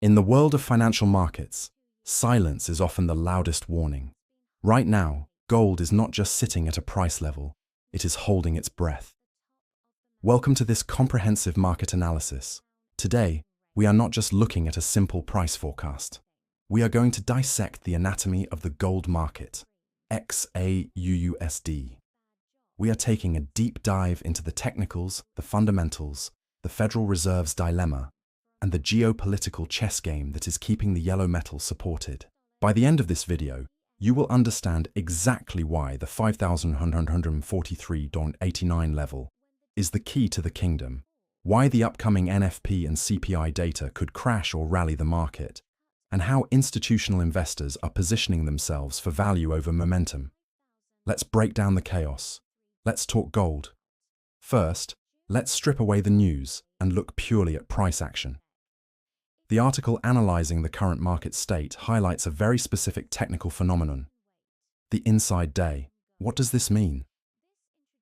In the world of financial markets, silence is often the loudest warning. Right now, gold is not just sitting at a price level, it is holding its breath. Welcome to this comprehensive market analysis. Today, we are not just looking at a simple price forecast. We are going to dissect the anatomy of the gold market, XAUUSD. We are taking a deep dive into the technicals, the fundamentals, the Federal Reserve's dilemma, and the geopolitical chess game that is keeping the yellow metal supported. By the end of this video, you will understand exactly why the 5,143.89 level is the key to the kingdom, why the upcoming NFP and CPI data could crash or rally the market, and how institutional investors are positioning themselves for value over momentum. Let's break down the chaos. Let's talk gold. First, let's strip away the news and look purely at price action. The article analyzing the current market state highlights a very specific technical phenomenon. The inside day. What does this mean?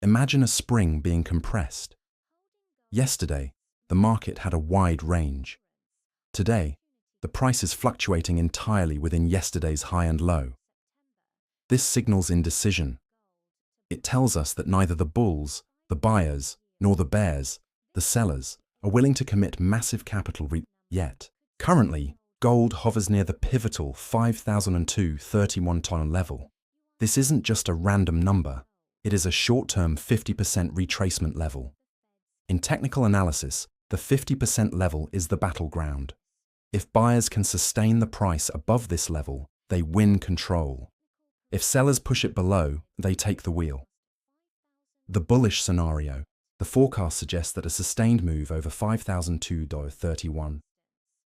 Imagine a spring being compressed. Yesterday, the market had a wide range. Today, the price is fluctuating entirely within yesterday's high and low. This signals indecision. It tells us that neither the bulls, the buyers, nor the bears, the sellers, are willing to commit massive capital yet. Currently, gold hovers near the pivotal 5,002.31 level. This isn't just a random number, it is a short-term 50% retracement level. In technical analysis, the 50% level is the battleground. If buyers can sustain the price above this level, they win control. If sellers push it below, they take the wheel. The bullish scenario. The forecast suggests that a sustained move over 5,002.31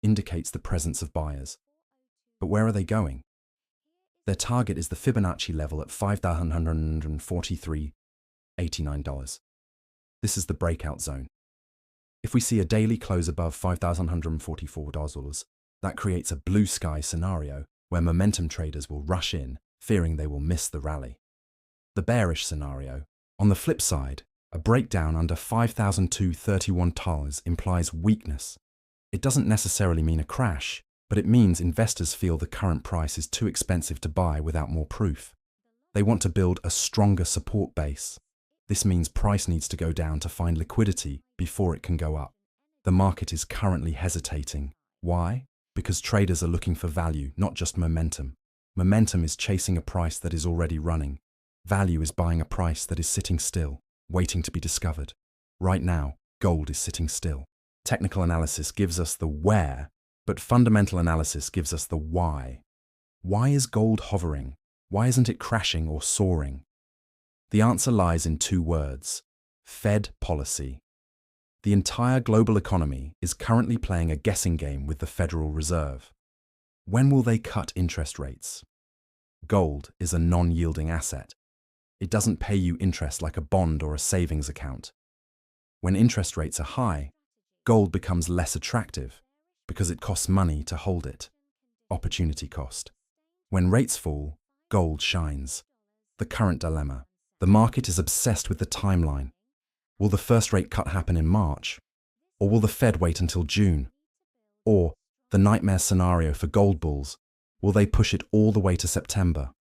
indicates the presence of buyers. But where are they going? Their target is the Fibonacci level at $5,143.89. This is the breakout zone. If we see a daily close above $5,144, that creates a blue sky scenario where momentum traders will rush in, fearing they will miss the rally. The bearish scenario. On the flip side, a breakdown under 5,002.31 implies weakness. It doesn't necessarily mean a crash, but it means investors feel the current price is too expensive to buy without more proof. They want to build a stronger support base. This means price needs to go down to find liquidity before it can go up. The market is currently hesitating. Why? Because traders are looking for value, not just momentum. Momentum is chasing a price that is already running. Value is buying a price that is sitting still, waiting to be discovered. Right now, gold is sitting still. Technical analysis gives us the where, but fundamental analysis gives us the why. Why is gold hovering? Why isn't it crashing or soaring? The answer lies in two words: Fed policy. The entire global economy is currently playing a guessing game with the Federal Reserve. When will they cut interest rates? Gold is a non-yielding asset. It doesn't pay you interest like a bond or a savings account. When interest rates are high, gold becomes less attractive because it costs money to hold it. Opportunity cost. When rates fall, gold shines. The current dilemma. The market is obsessed with the timeline. Will the first rate cut happen in March? Or will the Fed wait until June? Or, the nightmare scenario for gold bulls, will they push it all the way to September?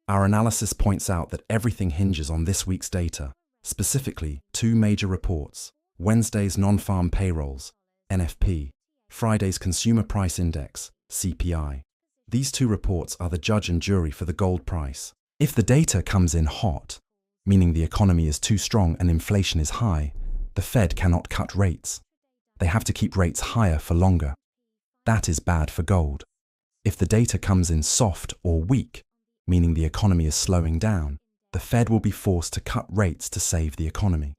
Our analysis points out that everything hinges on this week's data, specifically two major reports: Wednesday's non-farm payrolls, NFP, Friday's Consumer Price Index, CPI. These two reports are the judge and jury for the gold price. If the data comes in hot, meaning the economy is too strong and inflation is high, the Fed cannot cut rates. They have to keep rates higher for longer. That is bad for gold. If the data comes in soft or weak, meaning the economy is slowing down, the Fed will be forced to cut rates to save the economy.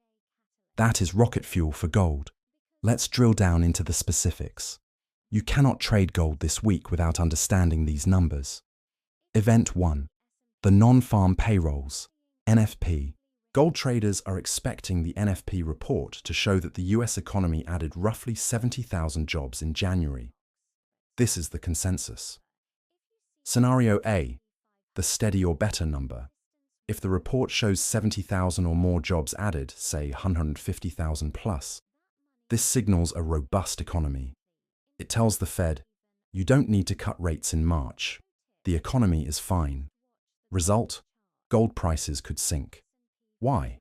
That is rocket fuel for gold. Let's drill down into the specifics. You cannot trade gold this week without understanding these numbers. Event 1. The non-farm payrolls, NFP. Gold traders are expecting the NFP report to show that the US economy added roughly 70,000 jobs in January. This is the consensus. Scenario A, the steady or better number. If the report shows 70,000 or more jobs added, say 150,000 plus, this signals a robust economy. It tells the Fed, You don't need to cut rates in March. The economy is fine. Result: gold prices could sink. Why?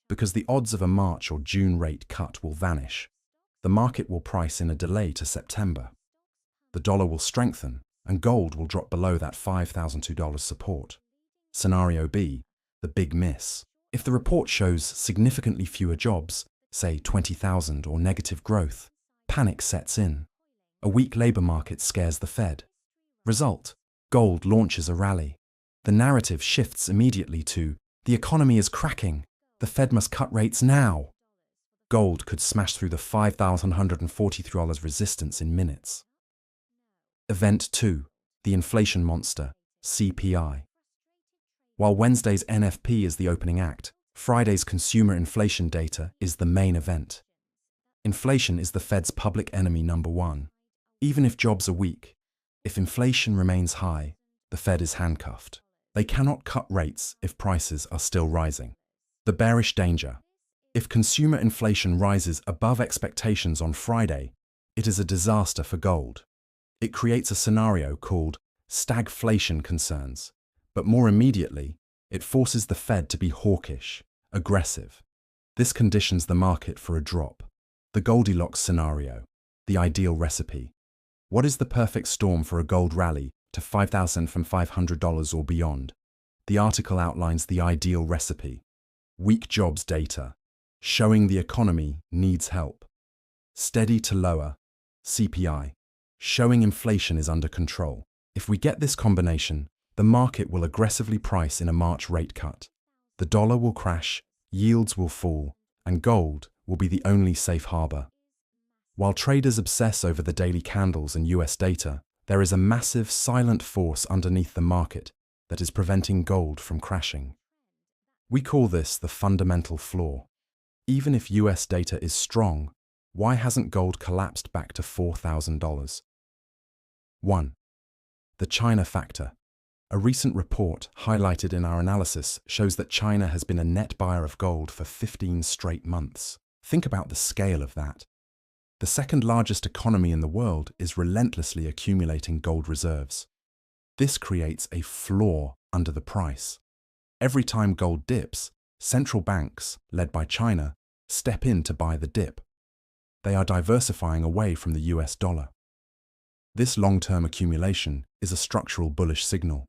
Because the odds of a March or June rate cut will vanish. The market will price in a delay to September. The dollar will strengthen, and gold will drop below that $5,002 support. Scenario B, the big miss. If the report shows significantly fewer jobs, say 20,000, or negative growth, panic sets in. A weak labor market scares the Fed. Result: gold launches a rally. The narrative shifts immediately to, the economy is cracking, the Fed must cut rates now. Gold could smash through the $5,143 resistance in minutes. Event 2, the inflation monster, CPI. While Wednesday's NFP is the opening act, Friday's consumer inflation data is the main event. Inflation is the Fed's public enemy number one. Even if jobs are weak, if inflation remains high, the Fed is handcuffed. They cannot cut rates if prices are still rising. The bearish danger: if consumer inflation rises above expectations on Friday, it is a disaster for gold. It creates a scenario called stagflation concerns, but more immediately, it forces the Fed to be hawkish, aggressive. This conditions the market for a drop. The Goldilocks scenario, the ideal recipe. What is the perfect storm for a gold rally to $5,500 or beyond? The article outlines the ideal recipe. Weak jobs data, showing the economy needs help. Steady to lower, CPI, showing inflation is under control. If we get this combination, the market will aggressively price in a March rate cut. The dollar will crash, yields will fall, and gold will be the only safe harbor. While traders obsess over the daily candles and US data, there is a massive silent force underneath the market that is preventing gold from crashing. We call this the fundamental flaw. Even if US data is strong, why hasn't gold collapsed back to $4,000? 1. The China factor. A recent report highlighted in our analysis shows that China has been a net buyer of gold for 15 straight months. Think about the scale of that. The second largest economy in the world is relentlessly accumulating gold reserves. This creates a floor under the price. Every time gold dips, central banks, led by China, step in to buy the dip. They are diversifying away from the US dollar. This long-term accumulation is a structural bullish signal.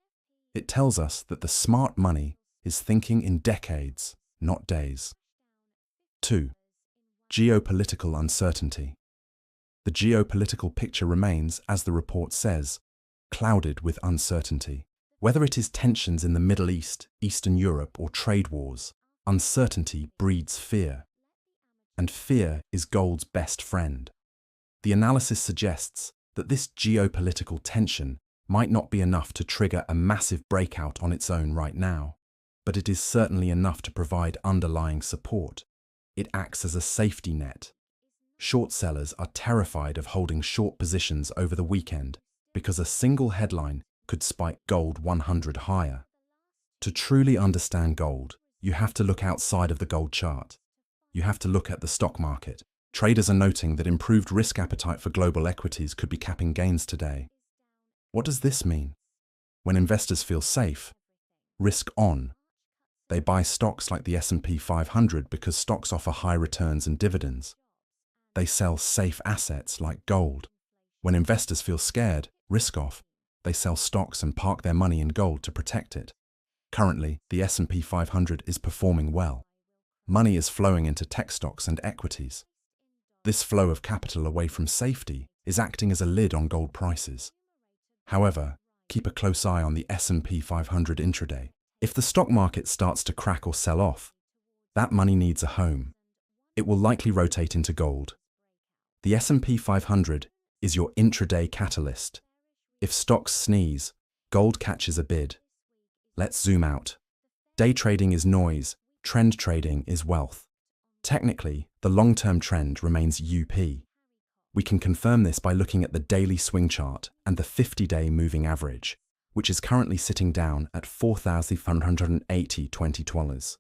It tells us that the smart money is thinking in decades, not days. 2. Geopolitical uncertainty. The geopolitical picture remains, as the report says, clouded with uncertainty. Whether it is tensions in the Middle East, Eastern Europe, or trade wars, uncertainty breeds fear. And fear is gold's best friend. The analysis suggests that this geopolitical tension might not be enough to trigger a massive breakout on its own right now, but it is certainly enough to provide underlying support. It acts as a safety net. Short sellers are terrified of holding short positions over the weekend because a single headline could spike gold 100 higher. To truly understand gold, you have to look outside of the gold chart. You have to look at the stock market. Traders are noting that improved risk appetite for global equities could be capping gains today. What does this mean? When investors feel safe, risk on. They buy stocks like the S&P 500 because stocks offer high returns and dividends. They sell safe assets like gold. When investors feel scared, risk off. They sell stocks and park their money in gold to protect it. Currently, the S&P 500 is performing well. Money is flowing into tech stocks and equities. This flow of capital away from safety is acting as a lid on gold prices. However, keep a close eye on the S&P 500 intraday. If the stock market starts to crack or sell off, that money needs a home. It will likely rotate into gold. The S&P 500 is your intraday catalyst. If stocks sneeze, gold catches a bid. Let's zoom out. Day trading is noise, trend trading is wealth. Technically, the long-term trend remains UP. We can confirm this by looking at the daily swing chart and the 50-day moving average, which is currently sitting down at $4,580.20.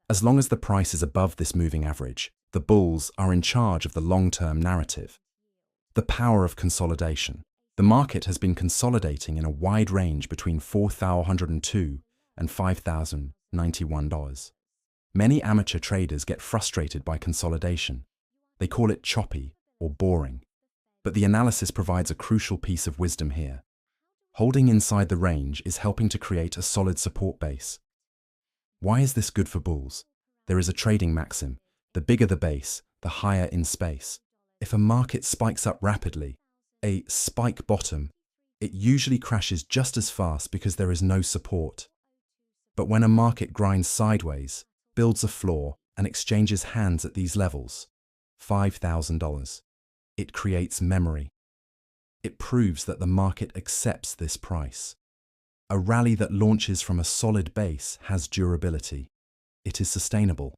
As long as the price is above this moving average, the bulls are in charge of the long-term narrative. The power of consolidation. The market has been consolidating in a wide range between $4,102 and $5,091. Many amateur traders get frustrated by consolidation. They call it choppy or boring. But the analysis provides a crucial piece of wisdom here. Holding inside the range is helping to create a solid support base. Why is this good for bulls? There is a trading maxim: the bigger the base, the higher in space. If a market spikes up rapidly, a spike bottom, it usually crashes just as fast because there is no support. But when a market grinds sideways, builds a floor, and exchanges hands at these levels, $5,000, it creates memory. It proves that the market accepts this price. A rally that launches from a solid base has durability. It is sustainable.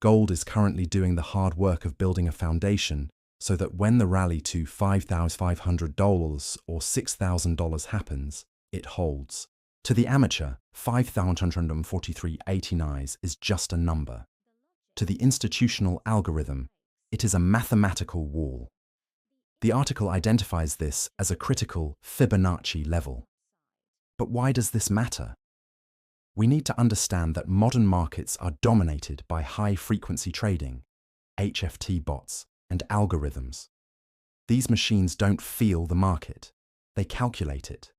Gold is currently doing the hard work of building a foundation so that when the rally to $5,500 or $6,000 happens, it holds. To the amateur, 5,143.89 is just a number. To the institutional algorithm, it is a mathematical wall. The article identifies this as a critical Fibonacci level. But why does this matter? We need to understand that modern markets are dominated by high-frequency trading, HFT bots, and algorithms. These machines don't feel the market. They calculate it.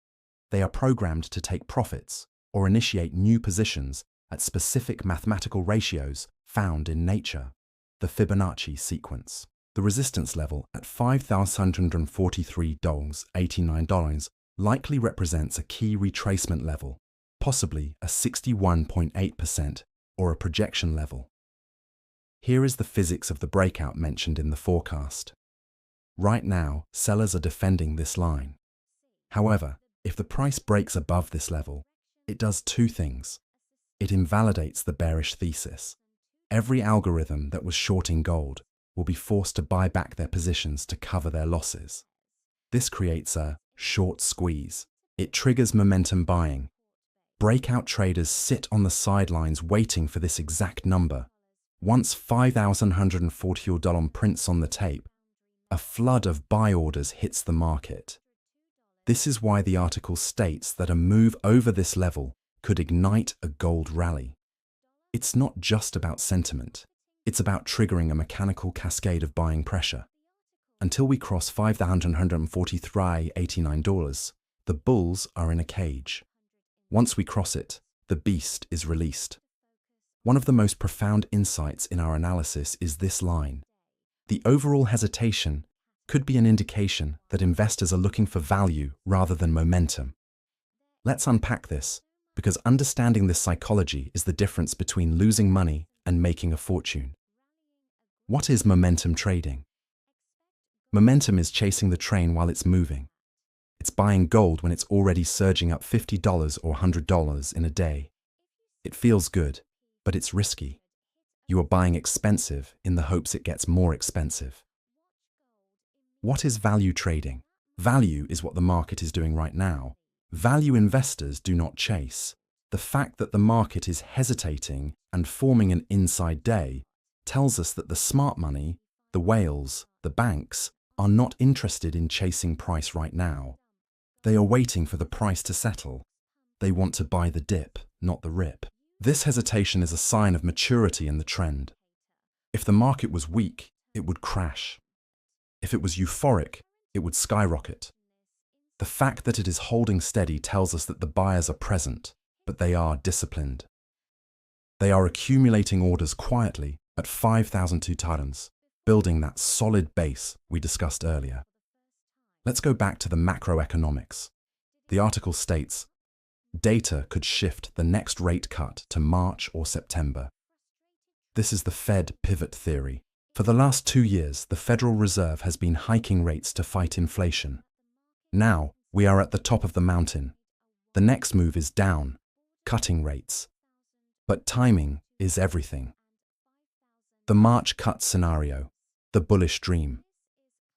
They are programmed to take profits or initiate new positions at specific mathematical ratios found in nature, the Fibonacci sequence. The resistance level at $5,143.89 likely represents a key retracement level, possibly a 61.8% or a projection level. Here is the physics of the breakout mentioned in the forecast. Right now, sellers are defending this line. However, if the price breaks above this level, it does two things. It invalidates the bearish thesis. Every algorithm that was shorting gold will be forced to buy back their positions to cover their losses. This creates a short squeeze. It triggers momentum buying. Breakout traders sit on the sidelines waiting for this exact number. Once $5,140 prints on the tape, a flood of buy orders hits the market. This is why the article states that a move over this level could ignite a gold rally. It's not just about sentiment. It's about triggering a mechanical cascade of buying pressure. Until we cross $5,143.89, the bulls are in a cage. Once we cross it, the beast is released. One of the most profound insights in our analysis is this line. The overall hesitation could be an indication that investors are looking for value rather than momentum. Let's unpack this, because understanding this psychology is the difference between losing money and making a fortune. What is momentum trading? Momentum is chasing the train while it's moving. It's buying gold when it's already surging up $50 or $100 in a day. It feels good, but it's risky. You are buying expensive in the hopes it gets more expensive. What is value trading? Value is what the market is doing right now. Value investors do not chase. The fact that the market is hesitating and forming an inside day tells us that the smart money, the whales, the banks, are not interested in chasing price right now. They are waiting for the price to settle. They want to buy the dip, not the rip. This hesitation is a sign of maturity in the trend. If the market was weak, it would crash. If it was euphoric, it would skyrocket. The fact that it is holding steady tells us that the buyers are present, but they are disciplined. They are accumulating orders quietly at 5,002 tons, building that solid base we discussed earlier. Let's go back to the macroeconomics. The article states, data could shift the next rate cut to March or September. This is the Fed pivot theory. For the last 2 years, the Federal Reserve has been hiking rates to fight inflation. Now, we are at the top of the mountain. The next move is down, cutting rates. But timing is everything. The March cut scenario, the bullish dream.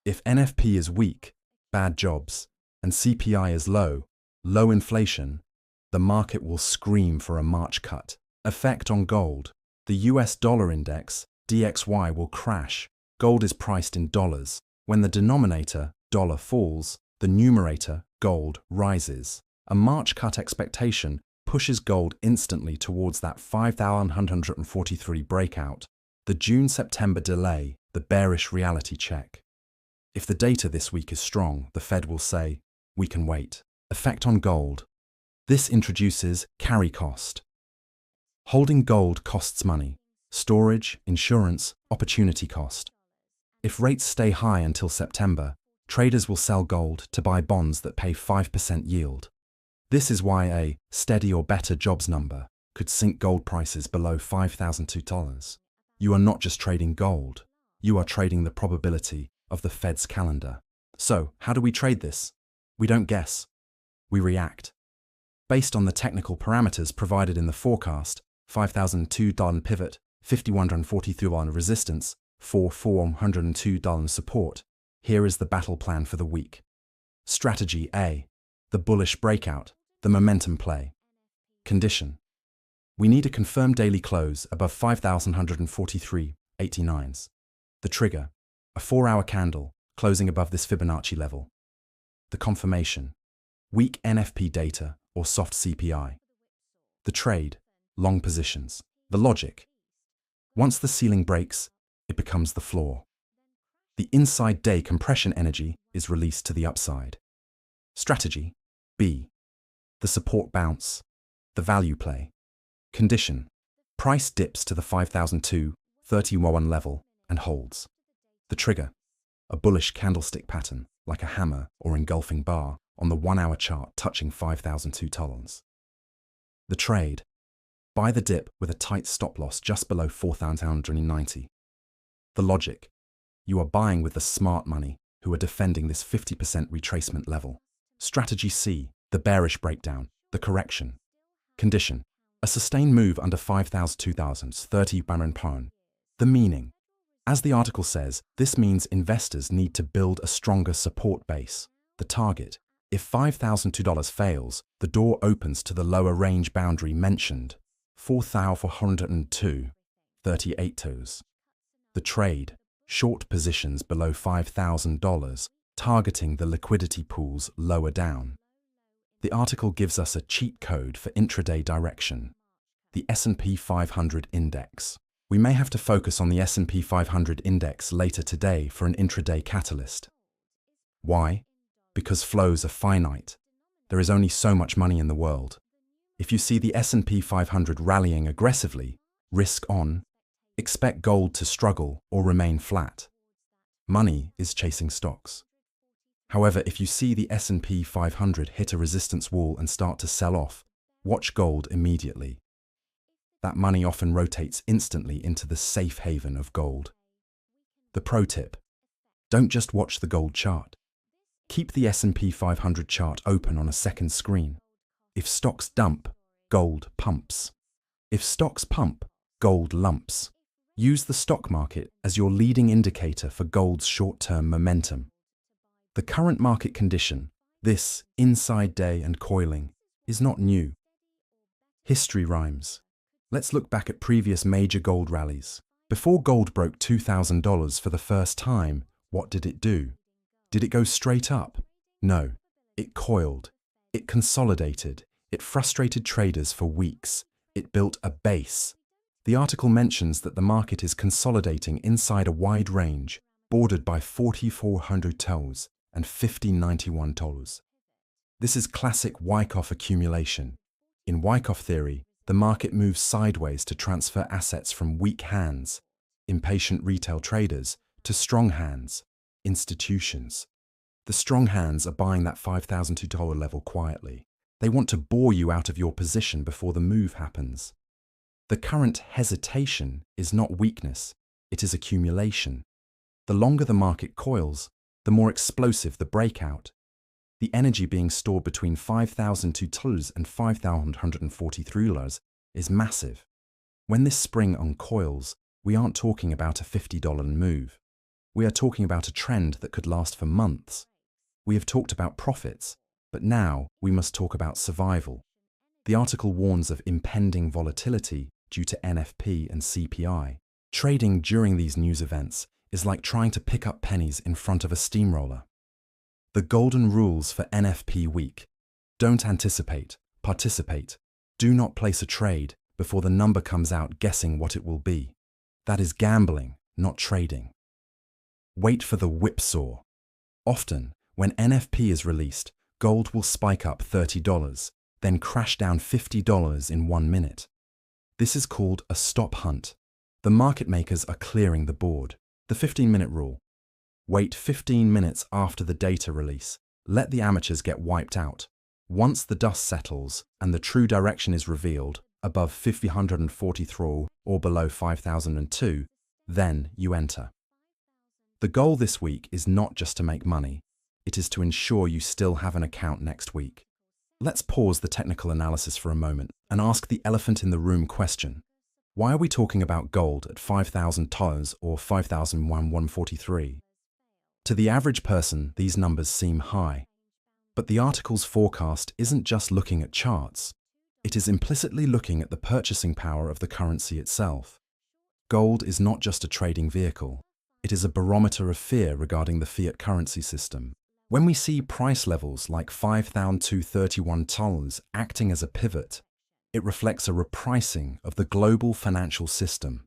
If NFP is weak, bad jobs, and CPI is low, low inflation, the market will scream for a March cut. Effect on gold. The US dollar index, DXY, will crash. Gold is priced in dollars. When the denominator, dollar, falls, The numerator, gold, rises. A March cut expectation pushes gold instantly towards that 5,143 breakout. The June-September delay, the bearish reality check. If the data this week is strong, the Fed will say, we can wait. Effect on gold. This introduces carry cost. Holding gold costs money. Storage, insurance, opportunity cost. If rates stay high until September, traders will sell gold to buy bonds that pay 5% yield. This is why a steady or better jobs number could sink gold prices below $5,002. You are not just trading gold, you are trading the probability of the Fed's calendar. So, how do we trade this? We don't guess. We react. Based on the technical parameters provided in the forecast, $5,002 pivot, $5,143 resistance, $4,402 support, here is the battle plan for the week. Strategy A. The bullish breakout, the momentum play. Condition. We need a confirmed daily close above 5,143.89. The trigger. A 4-hour candle, closing above this Fibonacci level. The confirmation. Weak NFP data or soft CPI. The trade. Long positions. The logic. Once the ceiling breaks, it becomes the floor. The inside day compression energy is released to the upside. Strategy. B. The support bounce. The value play. Condition. Price dips to the 5,231 level and holds. The trigger. A bullish candlestick pattern, like a hammer or engulfing bar, on the 1-hour chart touching $5,002. The trade. Buy the dip with a tight stop loss just below 4,190. The logic. You are buying with the smart money who are defending this 50% retracement level. Strategy C. The bearish breakdown, the correction. Condition. A sustained move under 5,030 Baron Pound. The meaning. As the article says, this means investors need to build a stronger support base. The target. If $5,002 fails, the door opens to the lower range boundary mentioned, 4,402.38. The trade. Short positions below $5,000, targeting the liquidity pools lower down. The article gives us a cheat code for intraday direction. The S&P 500 index. We may have to focus on the S&P 500 index later today for an intraday catalyst. Why? Because flows are finite. There is only so much money in the world. If you see the S&P 500 rallying aggressively, risk on. Expect gold to struggle or remain flat. Money is chasing stocks. However, if you see the S&P 500 hit a resistance wall and start to sell off, watch gold immediately. That money often rotates instantly into the safe haven of gold. The pro tip. Don't just watch the gold chart. Keep the S&P 500 chart open on a second screen. If stocks dump, gold pumps. If stocks pump, gold lumps. Use the stock market as your leading indicator for gold's short-term momentum. The current market condition, this inside day and coiling, is not new. History rhymes. Let's look back at previous major gold rallies. Before gold broke $2,000 for the first time, what did it do? Did it go straight up? No. It coiled. It consolidated. It frustrated traders for weeks. It built a base. The article mentions that the market is consolidating inside a wide range, bordered by 4,400 toes and 1,591 toes. This is classic Wyckoff accumulation. In Wyckoff theory, the market moves sideways to transfer assets from weak hands, impatient retail traders, to strong hands, institutions. The strong hands are buying that $5,002 level quietly. They want to bore you out of your position before the move happens. The current hesitation is not weakness, it is accumulation. The longer the market coils, the more explosive the breakout. The energy being stored between $5,002 and $5,143 is massive. When this spring uncoils, we aren't talking about a $50 move. We are talking about a trend that could last for months. We have talked about profits, but now we must talk about survival. The article warns of impending volatility due to NFP and CPI. Trading during these news events is like trying to pick up pennies in front of a steamroller. The golden rules for NFP week. Don't anticipate, participate. Do not place a trade before the number comes out guessing what it will be. That is gambling, not trading. Wait for the whipsaw. Often, when NFP is released, gold will spike up $30, then crash down $50 in 1 minute. This is called a stop hunt. The market makers are clearing the board. The 15-minute rule. Wait 15 minutes after the data release. Let the amateurs get wiped out. Once the dust settles and the true direction is revealed, above 5,143 or below 5,002, then you enter. The goal this week is not just to make money, it is to ensure you still have an account next week. Let's pause the technical analysis for a moment and ask the elephant in the room question. Why are we talking about gold at $5,000 or 5,143? To the average person, these numbers seem high. But the article's forecast isn't just looking at charts. It is implicitly looking at the purchasing power of the currency itself. Gold is not just a trading vehicle. It is a barometer of fear regarding the fiat currency system. When we see price levels like $5,231 acting as a pivot, it reflects a repricing of the global financial system.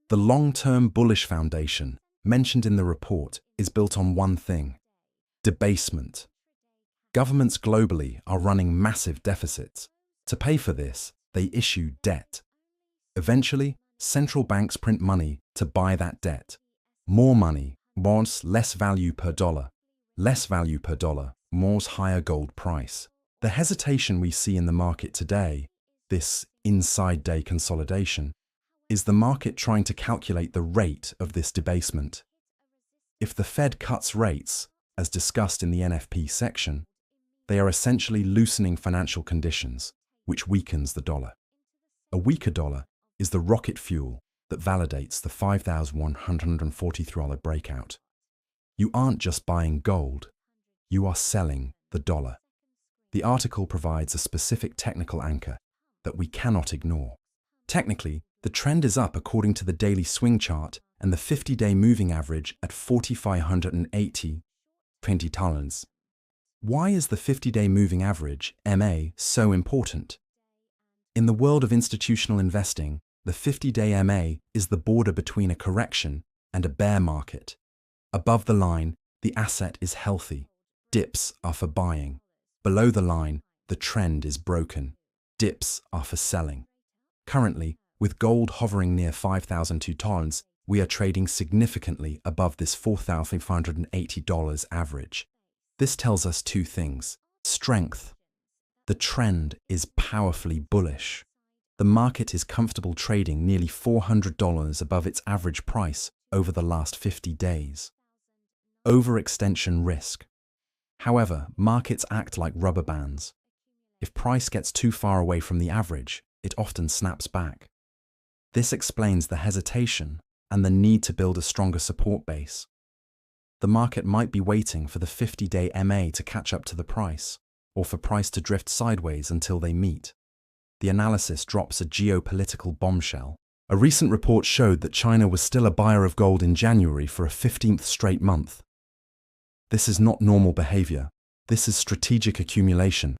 The long-term bullish foundation mentioned in the report is built on one thing: debasement. Governments globally are running massive deficits. To pay for this, they issue debt. Eventually, central banks print money to buy that debt. More money means less value per dollar. Less value per dollar means higher gold price. The hesitation we see in the market today, this inside day consolidation, is the market trying to calculate the rate of this debasement. If the Fed cuts rates, as discussed in the NFP section, they are essentially loosening financial conditions, which weakens the dollar. A weaker dollar is the rocket fuel that validates the $5,143 breakout. You aren't just buying gold, you are selling the dollar. The article provides a specific technical anchor that we cannot ignore. Technically, the trend is up according to the daily swing chart and the 50-day moving average at 4,580 $20. Why is the 50-day moving average, MA, so important? In the world of institutional investing, the 50-day MA is the border between a correction and a bear market. Above the line, the asset is healthy. Dips are for buying. Below the line, the trend is broken. Dips are for selling. Currently, with gold hovering near $5,002, we are trading significantly above this $4,580 average. This tells us two things. Strength. The trend is powerfully bullish. The market is comfortable trading nearly $400 above its average price over the last 50 days. Overextension risk. However, markets act like rubber bands. If price gets too far away from the average, it often snaps back. This explains the hesitation and the need to build a stronger support base. The market might be waiting for the 50-day MA to catch up to the price, or for price to drift sideways until they meet. The analysis drops a geopolitical bombshell. A recent report showed that China was still a buyer of gold in January for a 15th straight month. This is not normal behavior. This is strategic accumulation.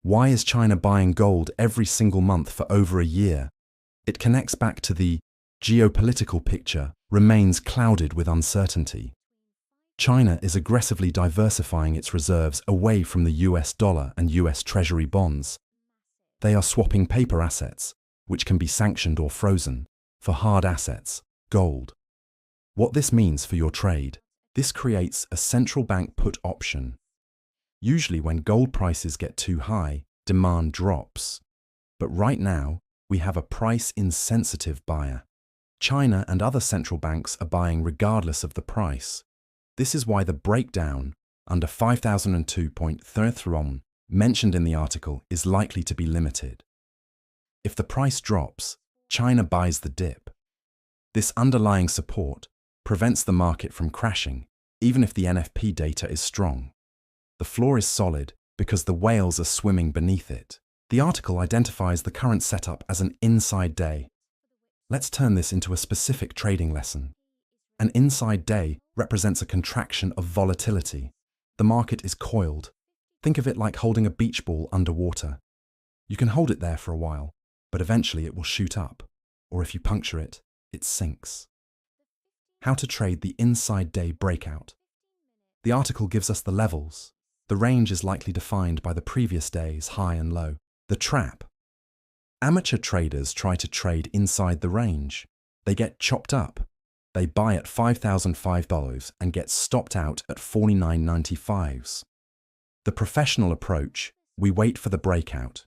Why is China buying gold every single month for over a year? It connects back to the geopolitical picture remains clouded with uncertainty. China is aggressively diversifying its reserves away from the US dollar and US Treasury bonds. They are swapping paper assets, which can be sanctioned or frozen, for hard assets, gold. What this means for your trade: this creates a central bank put option. Usually when gold prices get too high, demand drops. But right now, we have a price-insensitive buyer. China and other central banks are buying regardless of the price. This is why the breakdown under 5002.31 mentioned in the article is likely to be limited. If the price drops, China buys the dip. This underlying support prevents the market from crashing, even if the NFP data is strong. The floor is solid because the whales are swimming beneath it. The article identifies the current setup as an inside day. Let's turn this into a specific trading lesson. An inside day represents a contraction of volatility. The market is coiled. Think of it like holding a beach ball underwater. You can hold it there for a while, but eventually it will shoot up, or if you puncture it, it sinks. How to trade the inside day breakout. The article gives us the levels. The range is likely defined by the previous day's high and low. The trap. Amateur traders try to trade inside the range. They get chopped up. They buy at $5,005 and get stopped out at $49.95. The professional approach, we wait for the breakout.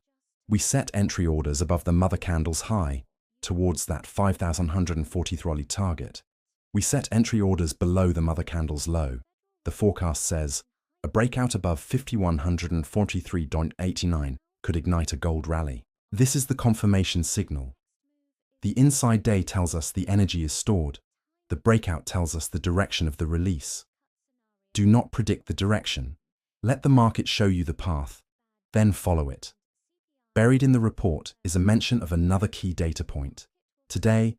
We set entry orders above the mother candle's high, towards that 5,143 target. We set entry orders below the mother candle's low. The forecast says, a breakout above 5,143.89 could ignite a gold rally. This is the confirmation signal. The inside day tells us the energy is stored. The breakout tells us the direction of the release. Do not predict the direction. Let the market show you the path, then follow it. Buried in the report is a mention of another key data point. Today,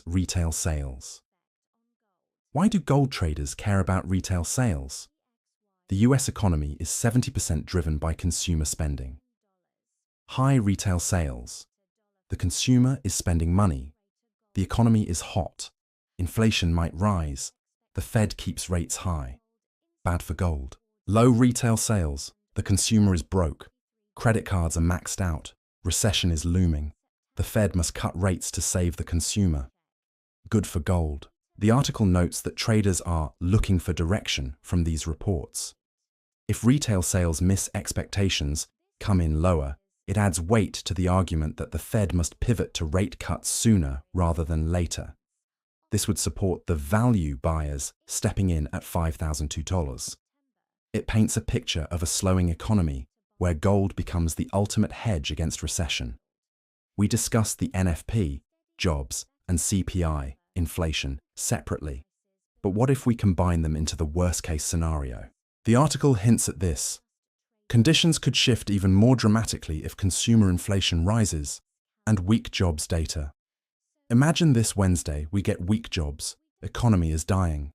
retail sales. Why do gold traders care about retail sales? The US economy is 70% driven by consumer spending. High retail sales. The consumer is spending money. The economy is hot. Inflation might rise. The Fed keeps rates high. Bad for gold. Low retail sales. The consumer is broke. Credit cards are maxed out. Recession is looming. The Fed must cut rates to save the consumer. Good for gold. The article notes that traders are looking for direction from these reports. If retail sales miss expectations, come in lower, it adds weight to the argument that the Fed must pivot to rate cuts sooner rather than later. This would support the value buyers stepping in at $5,002. It paints a picture of a slowing economy where gold becomes the ultimate hedge against recession. We discussed the NFP, jobs, and CPI, inflation, separately. But what if we combine them into the worst-case scenario? The article hints at this. Conditions could shift even more dramatically if consumer inflation rises and weak jobs data. Imagine this Wednesday we get weak jobs, economy is dying.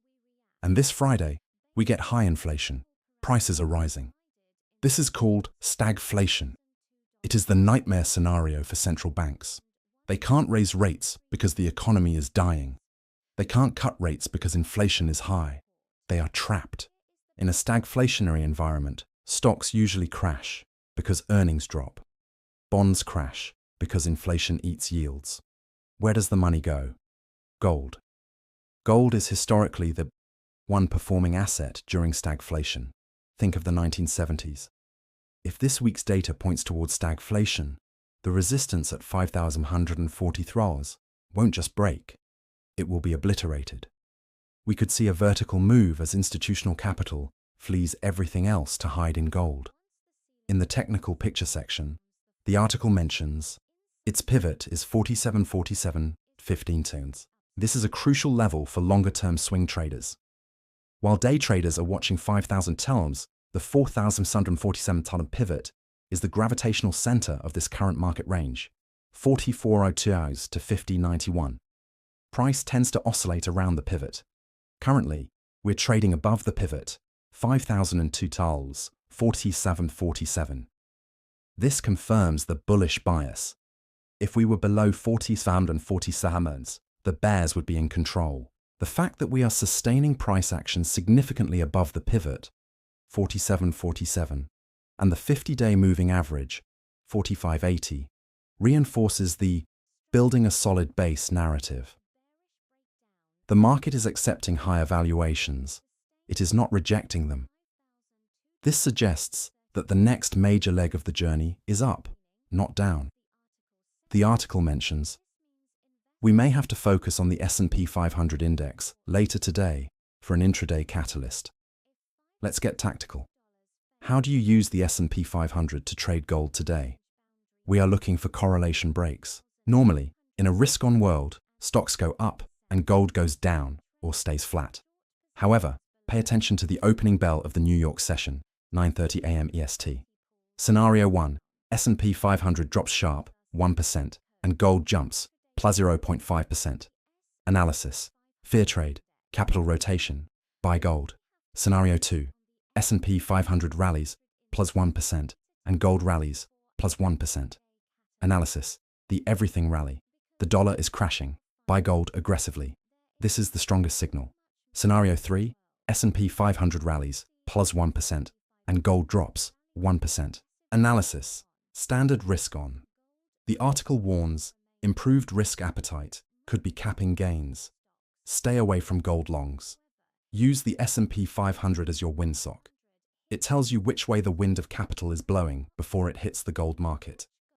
And this Friday we get high inflation, prices are rising. This is called stagflation. It is the nightmare scenario for central banks. They can't raise rates because the economy is dying. They can't cut rates because inflation is high. They are trapped. In a stagflationary environment, stocks usually crash because earnings drop. Bonds crash because inflation eats yields. Where does the money go? Gold. Gold is historically the one performing asset during stagflation. Think of the 1970s. If this week's data points towards stagflation, the resistance at 5,143 won't just break, it will be obliterated. We could see a vertical move as institutional capital flees everything else to hide in gold. In the technical picture section, the article mentions its pivot is 47.47.15 turns. This is a crucial level for longer-term swing traders. While day traders are watching 5,000 terms, the 4,747 pivot is the gravitational center of this current market range, 44.02 hours to 50.91. Price tends to oscillate around the pivot. Currently, we're trading above the pivot, 5,002 tals, 47.47. This confirms the bullish bias. If we were below 47.47, the bears would be in control. The fact that we are sustaining price action significantly above the pivot, 47.47, and the 50-day moving average, 45.80, reinforces the building a solid base narrative. The market is accepting higher valuations. It is not rejecting them. This suggests that the next major leg of the journey is up, not down. The article mentions, we may have to focus on the S&P 500 index later today for an intraday catalyst. Let's get tactical. How do you use the S&P 500 to trade gold today? We are looking for correlation breaks. Normally, in a risk-on world, stocks go up and gold goes down or stays flat. However, pay attention to the opening bell of the New York session, 9:30 a.m. EST. Scenario 1, S&P 500 drops sharp, 1%, and gold jumps, plus 0.5%. Analysis, fear trade, capital rotation, buy gold. Scenario 2, S&P 500 rallies, plus 1%, and gold rallies, plus 1%. Analysis: the everything rally. The dollar is crashing. Buy gold aggressively. This is the strongest signal. Scenario 3, S&P 500 rallies, plus 1%, and gold drops, 1%. Analysis: standard risk on. The article warns, improved risk appetite could be capping gains. Stay away from gold longs. Use the S&P 500 as your windsock. It tells you which way the wind of capital is blowing before it hits the gold market.